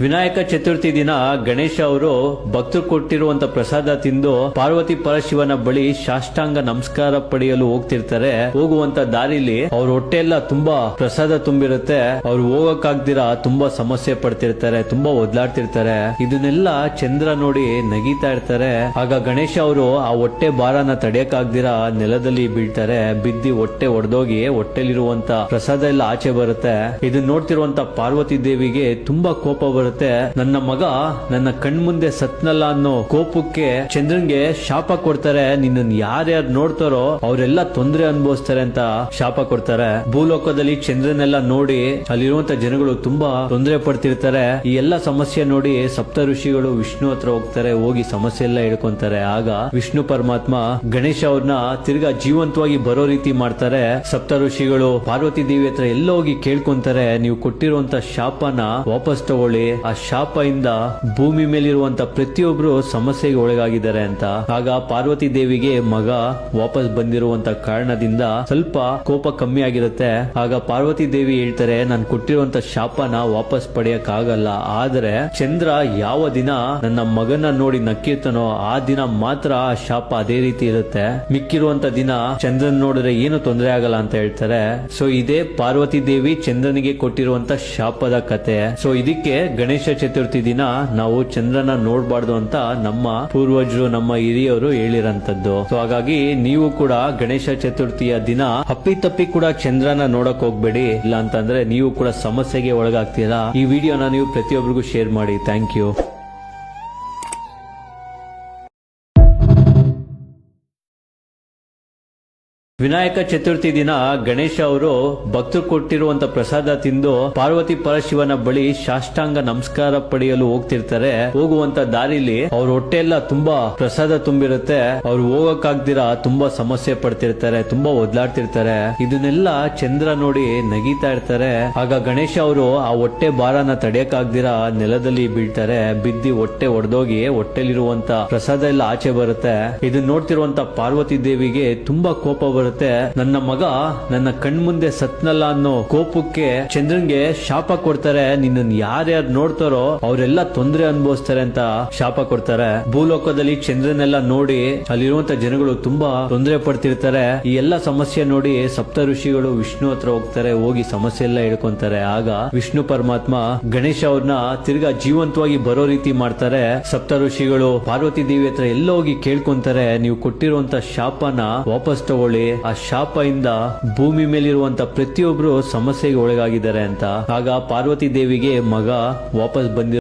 ವಿನಾಯಕ ಚತುರ್ಥಿ ದಿನ ಗಣೇಶ ಅವರು ಭಕ್ತರು ಕೊಟ್ಟಿರುವಂತ ಪ್ರಸಾದ ತಿಂದು ಪಾರ್ವತಿ ಪರಶಿವನ ಬಳಿ ಸಾಷ್ಟಾಂಗ ನಮಸ್ಕಾರ ಪಡೆಯಲು ಹೋಗ್ತಿರ್ತಾರೆ. ಹೋಗುವಂತ ದಾರಿಲಿ ಅವ್ರ ಹೊಟ್ಟೆ ಎಲ್ಲ ತುಂಬಾ ಪ್ರಸಾದ ತುಂಬಿರುತ್ತೆ. ಅವ್ರು ಹೋಗಕ್ಕಾಗ್ದಿರಾ ತುಂಬಾ ಸಮಸ್ಯೆ ಪಡ್ತಿರ್ತಾರೆ, ತುಂಬಾ ಒದ್ಲಾಡ್ತಿರ್ತಾರೆ. ಇದನ್ನೆಲ್ಲ ಚಂದ್ರ ನೋಡಿ ನಗೀತಾ ಇರ್ತಾರೆ. ಆಗ ಗಣೇಶ ಅವರು ಆ ಹೊಟ್ಟೆ ಭಾರನ ತಡೆಯಕ್ಕಾಗ್ದಿರಾ ನೆಲದಲ್ಲಿ ಬೀಳ್ತಾರೆ. ಬಿದ್ದಿ ಹೊಟ್ಟೆ ಒಡೆದೋಗಿ ಹೊಟ್ಟೆಲಿರುವಂತ ಪ್ರಸಾದ ಎಲ್ಲ ಆಚೆ ಬರುತ್ತೆ. ಇದನ್ನ ನೋಡ್ತಿರುವಂತ ಪಾರ್ವತಿ ದೇವಿಗೆ ತುಂಬಾ ಕೋಪ ಬರುತ್ತೆ. ನನ್ನ ಮಗ ನನ್ನ ಕಣ್ಮುಂದೆ ಸತ್ನಲ್ಲ ಅನ್ನೋ ಕೋಪಕ್ಕೆ ಚಂದ್ರನ್ಗೆ ಶಾಪ ಕೊಡ್ತಾರೆ. ನಿನ್ನನ್ನು ಯಾರ್ಯಾರು ನೋಡ್ತಾರೋ ಅವರೆಲ್ಲ ತೊಂದರೆ ಅನುಭವಿಸ್ತಾರೆ ಅಂತ ಶಾಪ ಕೊಡ್ತಾರೆ. ಭೂಲೋಕದಲ್ಲಿ ಚಂದ್ರನೆಲ್ಲ ನೋಡಿ ಅಲ್ಲಿರುವಂತ ಜನಗಳು ತುಂಬಾ ತೊಂದರೆ ಪಡ್ತಿರ್ತಾರೆ. ಈ ಎಲ್ಲ ಸಮಸ್ಯೆ ನೋಡಿ ಸಪ್ತ ಋಷಿಗಳು ವಿಷ್ಣು ಹತ್ರ ಹೋಗ್ತಾರೆ. ಹೋಗಿ ಸಮಸ್ಯೆ ಎಲ್ಲ ಹೇಳ್ಕೊಂತಾರೆ. ಆಗ ವಿಷ್ಣು ಪರಮಾತ್ಮ ಗಣೇಶ ಅವ್ರನ್ನ ತಿರ್ಗಾ ಜೀವಂತವಾಗಿ ಬರೋ ರೀತಿ ಮಾಡ್ತಾರೆ. ಸಪ್ತ ಋಷಿಗಳು ಪಾರ್ವತಿ ದೇವಿ ಹತ್ರ ಎಲ್ಲ ಹೋಗಿ ಕೇಳ್ಕೊಂತಾರೆ, ನೀವು ಕೊಟ್ಟಿರುವಂತ ಶಾಪನ ವಾಪಸ್ ತಗೊಳ್ಳಿ. ಆ ಶಾಪ ಇಂದ ಭೂಮಿ ಮೇಲಿರುವಂತ ಪ್ರತಿಯೊಬ್ರು ಸಮಸ್ಯೆಗೆ ಒಳಗಾಗಿದ್ದಾರೆ ಅಂತ. ಆಗ ಪಾರ್ವತಿ ದೇವಿಗೆ ಮಗ ವಾಪಸ್ ಬಂದಿರುವಂತ ಕಾರಣದಿಂದ ಸ್ವಲ್ಪ ಕೋಪ ಕಮ್ಮಿ ಆಗಿರುತ್ತೆ. ಆಗ ಪಾರ್ವತಿ ದೇವಿ ಹೇಳ್ತಾರೆ, ನಾನು ಕೊಟ್ಟಿರುವಂತ ಶಾಪನ ವಾಪಸ್ ಪಡೆಯಕ್ ಆಗಲ್ಲ. ಆದ್ರೆ ಚಂದ್ರ ಯಾವ ದಿನ ನನ್ನ ಮಗನ ನೋಡಿ ನಕ್ಕಿರ್ತಾನೋ ಆ ದಿನ ಮಾತ್ರ ಆ ಶಾಪ ಅದೇ ರೀತಿ ಇರುತ್ತೆ. ಮಿಕ್ಕಿರುವಂತ ದಿನ ಚಂದ್ರನ್ ನೋಡಿದ್ರೆ ಏನು ತೊಂದರೆ ಆಗಲ್ಲ ಅಂತ ಹೇಳ್ತಾರೆ. ಸೊ ಇದೇ ಪಾರ್ವತಿ ದೇವಿ ಚಂದ್ರನಿಗೆ ಕೊಟ್ಟಿರುವಂತ ಶಾಪದ ಕತೆ. ಸೊ ಇದಕ್ಕೆ ಗಣೇಶ ಚತುರ್ಥಿ ದಿನ ನಾವು ಚಂದ್ರನ ನೋಡಬಾರ್ದು ಅಂತ ನಮ್ಮ ಪೂರ್ವಜರು, ನಮ್ಮ ಹಿರಿಯರು ಹೇಳಿರಂತದ್ದು. ಸೊ ಹಾಗಾಗಿ ನೀವು ಕೂಡ ಗಣೇಶ ಚತುರ್ಥಿಯ ದಿನ ಅಪ್ಪಿತಪ್ಪಿ ಕೂಡ ಚಂದ್ರನ ನೋಡಕ್ ಹೋಗ್ಬೇಡಿ. ಇಲ್ಲ ಅಂತಂದ್ರೆ ನೀವು ಕೂಡ ಸಮಸ್ಯೆಗೆ ಒಳಗಾಗ್ತೀರಾ. ಈ ವಿಡಿಯೋನ ನೀವು ಪ್ರತಿಯೊಬ್ಬರಿಗೂ ಶೇರ್ ಮಾಡಿ. Thank you. ವಿನಾಯಕ ಚತುರ್ಥಿ ದಿನ ಗಣೇಶ ಅವರು ಭಕ್ತರು ಕೊಟ್ಟಿರುವಂತ ಪ್ರಸಾದ ತಿಂದು ಪಾರ್ವತಿ ಪರಶಿವನ ಬಳಿ ಸಾಷ್ಟಾಂಗ ನಮಸ್ಕಾರ ಪಡೆಯಲು ಹೋಗ್ತಿರ್ತಾರೆ. ಹೋಗುವಂತ ದಾರಿಲಿ ಅವ್ರ ಹೊಟ್ಟೆ ಎಲ್ಲ ತುಂಬಾ ಪ್ರಸಾದ ತುಂಬಿರುತ್ತೆ. ಅವ್ರು ಹೋಗಕ್ಕಾಗ್ದಿರಾ ತುಂಬಾ ಸಮಸ್ಯೆ ಪಡ್ತಿರ್ತಾರೆ, ತುಂಬಾ ಒದ್ಲಾಡ್ತಿರ್ತಾರೆ. ಇದನ್ನೆಲ್ಲ ಚಂದ್ರ ನೋಡಿ ನಗೀತಾ ಇರ್ತಾರೆ. ಆಗ ಗಣೇಶ ಅವರು ಆ ಹೊಟ್ಟೆ ಭಾರನ ತಡೆಯಕ್ಕಾಗ್ದಿರಾ ನೆಲದಲ್ಲಿ ಬೀಳ್ತಾರೆ. ಬಿದ್ದಿ ಹೊಟ್ಟೆ ಒಡೆದೋಗಿ ಹೊಟ್ಟೆಲಿರುವಂತ ಪ್ರಸಾದ ಎಲ್ಲ ಆಚೆ ಬರುತ್ತೆ. ಇದನ್ನ ನೋಡ್ತಿರುವಂತ ಪಾರ್ವತಿ ದೇವಿಗೆ ತುಂಬಾ ಕೋಪ ಬರುತ್ತೆ. ನನ್ನ ಮಗ ನನ್ನ ಕಣ್ಮುಂದೆ ಸತ್ನಲ್ಲ ಅನ್ನೋ ಕೋಪಕ್ಕೆ ಚಂದ್ರನ್ಗೆ ಶಾಪ ಕೊಡ್ತಾರೆ. ನಿನ್ನನ್ನು ಯಾರ್ಯಾರು ನೋಡ್ತಾರೋ ಅವರೆಲ್ಲ ತೊಂದರೆ ಅನುಭವಿಸ್ತಾರೆ ಅಂತ ಶಾಪ ಕೊಡ್ತಾರೆ. ಭೂಲೋಕದಲ್ಲಿ ಚಂದ್ರನೆಲ್ಲ ನೋಡಿ ಅಲ್ಲಿರುವಂತ ಜನಗಳು ತುಂಬಾ ತೊಂದರೆ ಪಡ್ತಿರ್ತಾರೆ. ಈ ಎಲ್ಲ ಸಮಸ್ಯೆ ನೋಡಿ ಸಪ್ತ ಋಷಿಗಳು ವಿಷ್ಣು ಹತ್ರ ಹೋಗ್ತಾರೆ. ಹೋಗಿ ಸಮಸ್ಯೆ ಎಲ್ಲ ಹೇಳ್ಕೊಂತಾರೆ. ಆಗ ವಿಷ್ಣು ಪರಮಾತ್ಮ ಗಣೇಶ ಅವ್ರನ್ನ ತಿರ್ಗಾ ಜೀವಂತವಾಗಿ ಬರೋ ರೀತಿ ಮಾಡ್ತಾರೆ. ಸಪ್ತ ಋಷಿಗಳು ಪಾರ್ವತಿ ದೇವಿ ಹತ್ರ ಎಲ್ಲ ಹೋಗಿ ಕೇಳ್ಕೊಂತಾರೆ, ನೀವು ಕೊಟ್ಟಿರುವಂತ ಶಾಪನ ವಾಪಸ್ ತಗೊಳ್ಳಿ. ಆ ಶಾಪ ಇಂದ ಭೂಮಿ ಮೇಲಿರುವಂತ ಪ್ರತಿಯೊಬ್ರು ಸಮಸ್ಯೆಗೆ ಒಳಗಾಗಿದ್ದಾರೆ ಅಂತ. ಆಗ ಪಾರ್ವತಿ ದೇವಿಗೆ ಮಗ ವಾಪಸ್ ಬಂದಿರೋ